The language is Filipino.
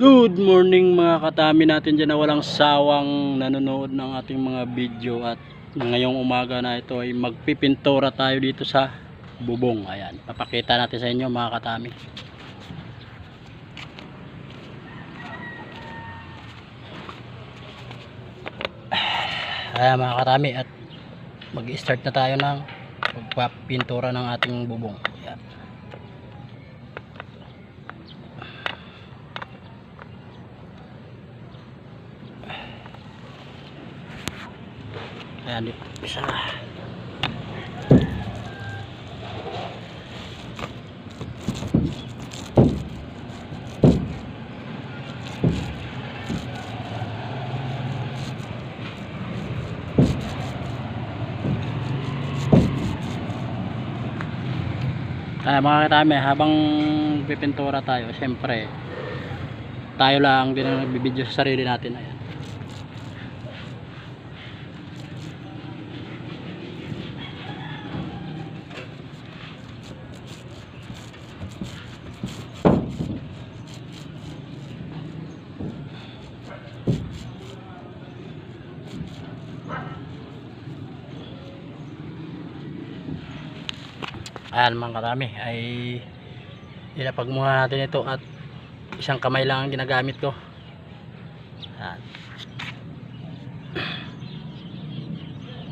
Good morning mga katami natin dyan na walang sawang nanonood ng ating mga video. At ngayong umaga na ito ay magpipintura tayo dito sa bubong. Ayan, papakita natin sa inyo mga katami. Ayan mga katami, at mag-start na tayo ng pagpapintura ng ating bubong. Ayan. Ayan, isa na. Mga katami, habang pipintura tayo, siyempre tayo lang din ang nagbibideo sa sarili natin. Ayan. Ayan mga karami, ay ilapag muna natin ito at isang kamay lang ang ginagamit ko. Ayan.